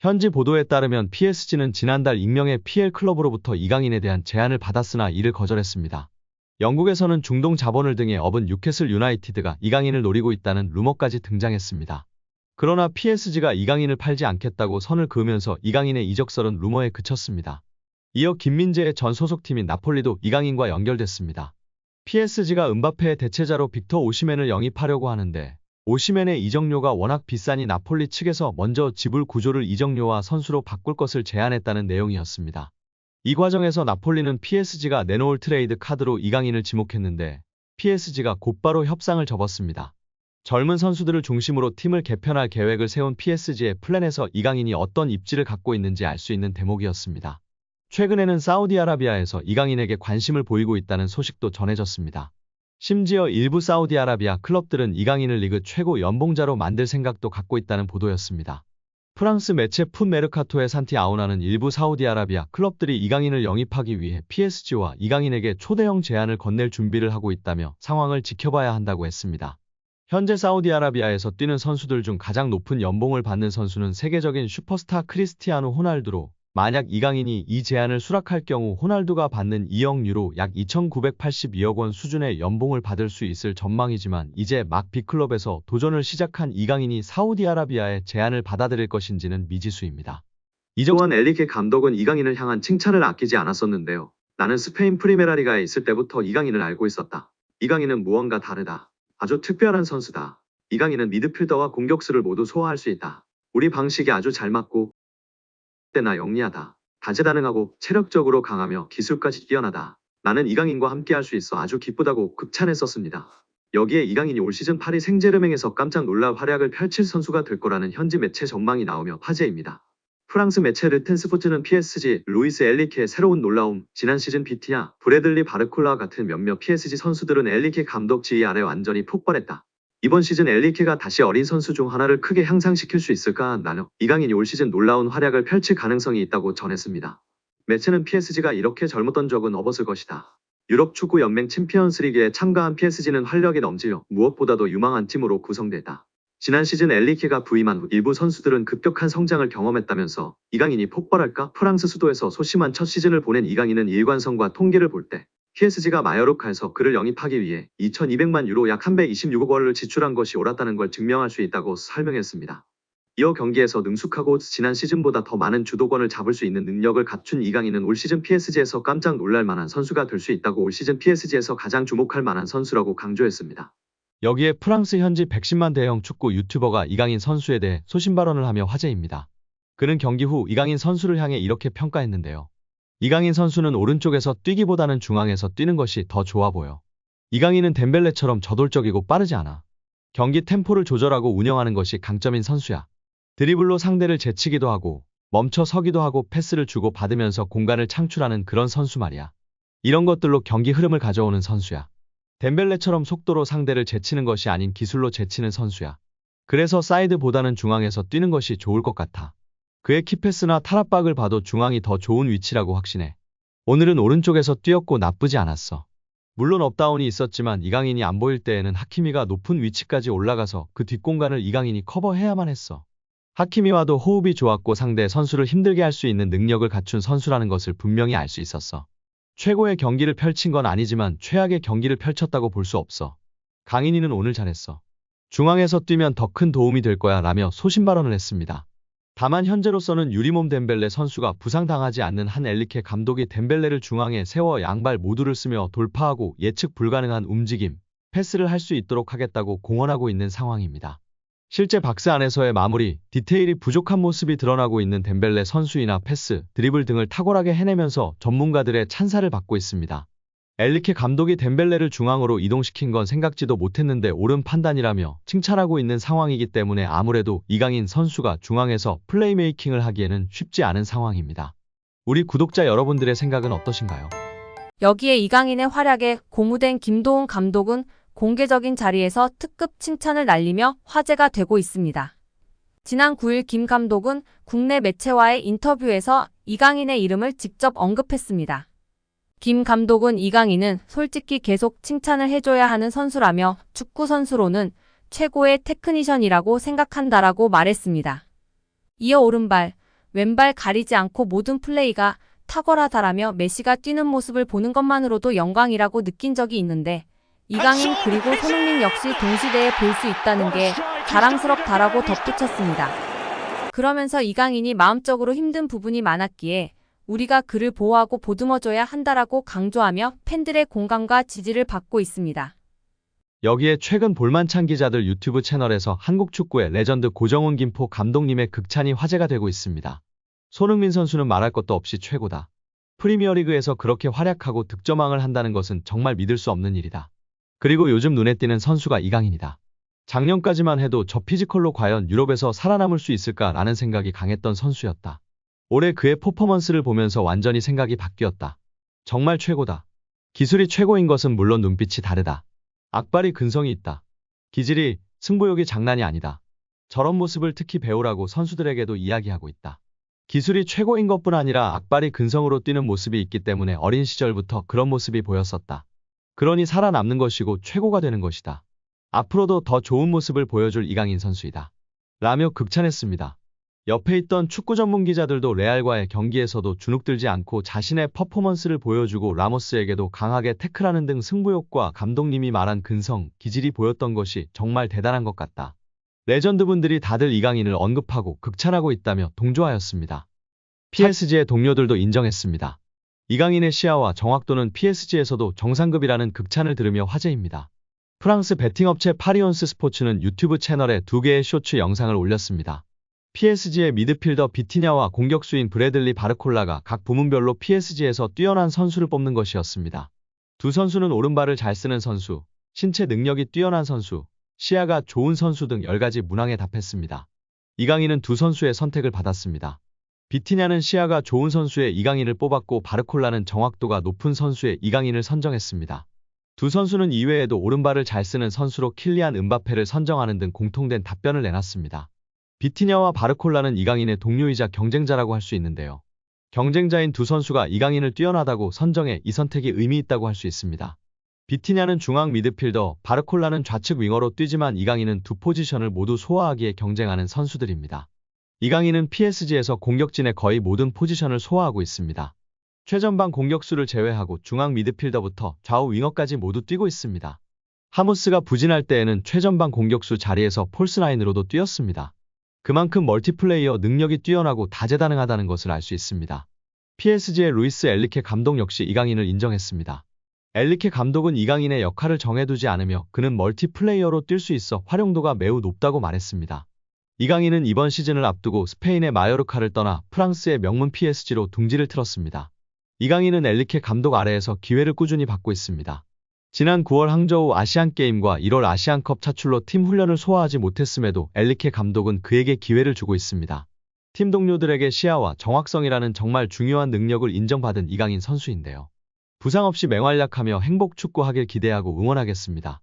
현지 보도에 따르면 PSG는 지난달 익명의 PL 클럽으로부터 이강인에 대한 제안을 받았으나 이를 거절했습니다. 영국에서는 중동 자본을 등에 업은 뉴캐슬 유나이티드가 이강인을 노리고 있다는 루머까지 등장했습니다. 그러나 PSG가 이강인을 팔지 않겠다고 선을 그으면서 이강인의 이적설은 루머에 그쳤습니다. 이어 김민재의 전 소속팀인 나폴리도 이강인과 연결됐습니다. PSG가 음바페의 대체자로 빅터 오시멘을 영입하려고 하는데 오시멘의 이적료가 워낙 비싸니 나폴리 측에서 먼저 지불 구조를 이적료와 선수로 바꿀 것을 제안했다는 내용이었습니다. 이 과정에서 나폴리는 PSG가 내놓을 트레이드 카드로 이강인을 지목했는데 PSG가 곧바로 협상을 접었습니다. 젊은 선수들을 중심으로 팀을 개편할 계획을 세운 PSG의 플랜에서 이강인이 어떤 입지를 갖고 있는지 알 수 있는 대목이었습니다. 최근에는 사우디아라비아에서 이강인에게 관심을 보이고 있다는 소식도 전해졌습니다. 심지어 일부 사우디아라비아 클럽들은 이강인을 리그 최고 연봉자로 만들 생각도 갖고 있다는 보도였습니다. 프랑스 매체 풋메르카토의 산티아우나는 일부 사우디아라비아 클럽들이 이강인을 영입하기 위해 PSG와 이강인에게 초대형 제안을 건넬 준비를 하고 있다며 상황을 지켜봐야 한다고 했습니다. 현재 사우디아라비아에서 뛰는 선수들 중 가장 높은 연봉을 받는 선수는 세계적인 슈퍼스타 크리스티아노 호날두로 만약 이강인이 이 제안을 수락할 경우 호날두가 받는 2억 유로 약 2,982억 원 수준의 연봉을 받을 수 있을 전망이지만 이제 막 B클럽에서 도전을 시작한 이강인이 사우디아라비아의 제안을 받아들일 것인지는 미지수입니다. 또한 엘리케 감독은 이강인을 향한 칭찬을 아끼지 않았었는데요. 나는 스페인 프리메라리가에 있을 때부터 이강인을 알고 있었다. 이강인은 무언가 다르다. 아주 특별한 선수다. 이강인은 미드필더와 공격수를 모두 소화할 수 있다. 우리 방식이 아주 잘 맞고 때나 영리하다. 다재다능하고 체력적으로 강하며 기술까지 뛰어나다. 나는 이강인과 함께할 수 있어 아주 기쁘다고 극찬했었습니다. 여기에 이강인이 올 시즌 파리 생제르맹에서 깜짝 놀랄 활약을 펼칠 선수가 될 거라는 현지 매체 전망이 나오며 화제입니다. 프랑스 매체 르텐스포츠는 PSG, 루이스 엘리케의 새로운 놀라움, 지난 시즌 비티냐, 브래들리 바르콜라와 같은 몇몇 PSG 선수들은 엘리케 감독 지휘 아래 완전히 폭발했다. 이번 시즌 엘리케가 다시 어린 선수 중 하나를 크게 향상시킬 수 있을까? 나는 이강인이 올 시즌 놀라운 활약을 펼칠 가능성이 있다고 전했습니다. 매체는 PSG가 이렇게 젊었던 적은 없었을 것이다. 유럽 축구 연맹 챔피언스리그에 참가한 PSG는 활력이 넘치며 무엇보다도 유망한 팀으로 구성됐다. 지난 시즌 엘리케가 부임한 후 일부 선수들은 급격한 성장을 경험했다면서 이강인이 폭발할까? 프랑스 수도에서 소심한 첫 시즌을 보낸 이강인은 일관성과 통계를 볼 때 PSG가 마요르카에서 그를 영입하기 위해 2,200만 유로 약 326억 원을 지출한 것이 옳았다는 걸 증명할 수 있다고 설명했습니다. 이어 경기에서 능숙하고 지난 시즌보다 더 많은 주도권을 잡을 수 있는 능력을 갖춘 이강인은 올 시즌 PSG에서 깜짝 놀랄 만한 선수가 될 수 있다고 올 시즌 PSG에서 가장 주목할 만한 선수라고 강조했습니다. 여기에 프랑스 현지 110만 대형 축구 유튜버가 이강인 선수에 대해 소신 발언을 하며 화제입니다. 그는 경기 후 이강인 선수를 향해 이렇게 평가했는데요. 이강인 선수는 오른쪽에서 뛰기보다는 중앙에서 뛰는 것이 더 좋아 보여. 이강인은 덴벨레처럼 저돌적이고 빠르지 않아. 경기 템포를 조절하고 운영하는 것이 강점인 선수야. 드리블로 상대를 제치기도 하고 멈춰 서기도 하고 패스를 주고 받으면서 공간을 창출하는 그런 선수 말이야. 이런 것들로 경기 흐름을 가져오는 선수야. 덴벨레처럼 속도로 상대를 제치는 것이 아닌 기술로 제치는 선수야. 그래서 사이드보다는 중앙에서 뛰는 것이 좋을 것 같아. 그의 키패스나 탈압박을 봐도 중앙이 더 좋은 위치라고 확신해. 오늘은 오른쪽에서 뛰었고 나쁘지 않았어. 물론 업다운이 있었지만 이강인이 안 보일 때에는 하키미가 높은 위치까지 올라가서 그 뒷공간을 이강인이 커버해야만 했어. 하키미와도 호흡이 좋았고 상대 선수를 힘들게 할 수 있는 능력을 갖춘 선수라는 것을 분명히 알 수 있었어. 최고의 경기를 펼친 건 아니지만 최악의 경기를 펼쳤다고 볼 수 없어. 강인이는 오늘 잘했어. 중앙에서 뛰면 더 큰 도움이 될 거야 라며 소신 발언을 했습니다. 다만 현재로서는 유리몸 덴벨레 선수가 부상당하지 않는 한 엘리케 감독이 덴벨레를 중앙에 세워 양발 모두를 쓰며 돌파하고 예측 불가능한 움직임, 패스를 할 수 있도록 하겠다고 공언하고 있는 상황입니다. 실제 박스 안에서의 마무리, 디테일이 부족한 모습이 드러나고 있는 덴벨레 선수이나 패스, 드리블 등을 탁월하게 해내면서 전문가들의 찬사를 받고 있습니다. 엘리케 감독이 덴벨레를 중앙으로 이동시킨 건 생각지도 못했는데 옳은 판단이라며 칭찬하고 있는 상황이기 때문에 아무래도 이강인 선수가 중앙에서 플레이메이킹을 하기에는 쉽지 않은 상황입니다. 우리 구독자 여러분들의 생각은 어떠신가요? 여기에 이강인의 활약에 고무된 김도훈 감독은 공개적인 자리에서 특급 칭찬을 날리며 화제가 되고 있습니다. 지난 9일 김 감독은 국내 매체와의 인터뷰에서 이강인의 이름을 직접 언급했습니다. 김 감독은 이강인은 솔직히 계속 칭찬을 해줘야 하는 선수라며 축구 선수로는 최고의 테크니션이라고 생각한다라고 말했습니다. 이어 오른발, 왼발 가리지 않고 모든 플레이가 탁월하다라며 메시가 뛰는 모습을 보는 것만으로도 영광이라고 느낀 적이 있는데 이강인 그리고 손흥민 역시 동시대에 볼 수 있다는 게 자랑스럽다라고 덧붙였습니다. 그러면서 이강인이 마음적으로 힘든 부분이 많았기에 우리가 그를 보호하고 보듬어줘야 한다라고 강조하며 팬들의 공감과 지지를 받고 있습니다. 여기에 최근 볼만찬 기자들 유튜브 채널에서 한국 축구의 레전드 고정훈 김포 감독님의 극찬이 화제가 되고 있습니다. 손흥민 선수는 말할 것도 없이 최고다. 프리미어리그에서 그렇게 활약하고 득점왕을 한다는 것은 정말 믿을 수 없는 일이다. 그리고 요즘 눈에 띄는 선수가 이강인이다. 작년까지만 해도 저 피지컬로 과연 유럽에서 살아남을 수 있을까라는 생각이 강했던 선수였다. 올해 그의 퍼포먼스를 보면서 완전히 생각이 바뀌었다. 정말 최고다. 기술이 최고인 것은 물론 눈빛이 다르다. 악발이 근성이 있다. 기질이, 승부욕이 장난이 아니다. 저런 모습을 특히 배우라고 선수들에게도 이야기하고 있다. 기술이 최고인 것뿐 아니라 악발이 근성으로 뛰는 모습이 있기 때문에 어린 시절부터 그런 모습이 보였었다. 그러니 살아남는 것이고 최고가 되는 것이다. 앞으로도 더 좋은 모습을 보여줄 이강인 선수이다. 라며 극찬했습니다. 옆에 있던 축구 전문 기자들도 레알과의 경기에서도 주눅들지 않고 자신의 퍼포먼스를 보여주고 라모스에게도 강하게 태클하는 등 승부욕과 감독님이 말한 근성, 기질이 보였던 것이 정말 대단한 것 같다. 레전드분들이 다들 이강인을 언급하고 극찬하고 있다며 동조하였습니다. PSG의 동료들도 인정했습니다. 이강인의 시야와 정확도는 PSG에서도 정상급이라는 극찬을 들으며 화제입니다. 프랑스 베팅업체 파리온스 스포츠는 유튜브 채널에 2개의 쇼츠 영상을 올렸습니다. PSG의 미드필더 비티냐와 공격수인 브래들리 바르콜라가 각 부문별로 PSG에서 뛰어난 선수를 뽑는 것이었습니다. 두 선수는 오른발을 잘 쓰는 선수, 신체 능력이 뛰어난 선수, 시야가 좋은 선수 등 10가지 문항에 답했습니다. 이강인은 두 선수의 선택을 받았습니다. 비티냐는 시야가 좋은 선수의 이강인을 뽑았고 바르콜라는 정확도가 높은 수의 이강인을 선정했습니다. 두 선수는 이외에도 오른발을 잘 쓰는 선수로 킬리안 음바페를 선정하는 등 공통된 답변을 내놨습니다. 비티냐와 바르콜라는 이강인의 동료이자 경쟁자라고 할 수 있는데요. 경쟁자인 두 선수가 이강인을 뛰어나다고 선정해 이 선택이 의미 있다고 할 수 있습니다. 비티냐는 중앙 미드필더, 바르콜라는 좌측 윙어로 뛰지만 이강인은 두 포지션을 모두 소화하기에 경쟁하는 선수들입니다. 이강인은 PSG에서 공격진의 거의 모든 포지션을 소화하고 있습니다. 최전방 공격수를 제외하고 중앙 미드필더부터 좌우 윙어까지 모두 뛰고 있습니다. 하무스가 부진할 때에는 최전방 공격수 자리에서 폴스나인으로도 뛰었습니다. 그만큼 멀티플레이어 능력이 뛰어나고 다재다능하다는 것을 알 수 있습니다. PSG의 루이스 엘리케 감독 역시 이강인을 인정했습니다. 엘리케 감독은 이강인의 역할을 정해두지 않으며 그는 멀티플레이어로 뛸 수 있어 활용도가 매우 높다고 말했습니다. 이강인은 이번 시즌을 앞두고 스페인의 마요르카를 떠나 프랑스의 명문 PSG로 둥지를 틀었습니다. 이강인은 엘리케 감독 아래에서 기회를 꾸준히 받고 있습니다. 지난 9월 항저우 아시안게임과 1월 아시안컵 차출로 팀 훈련을 소화하지 못했음에도 엘리케 감독은 그에게 기회를 주고 있습니다. 팀 동료들에게 시야와 정확성이라는 정말 중요한 능력을 인정받은 이강인 선수인데요. 부상 없이 맹활약하며 행복 축구하길 기대하고 응원하겠습니다.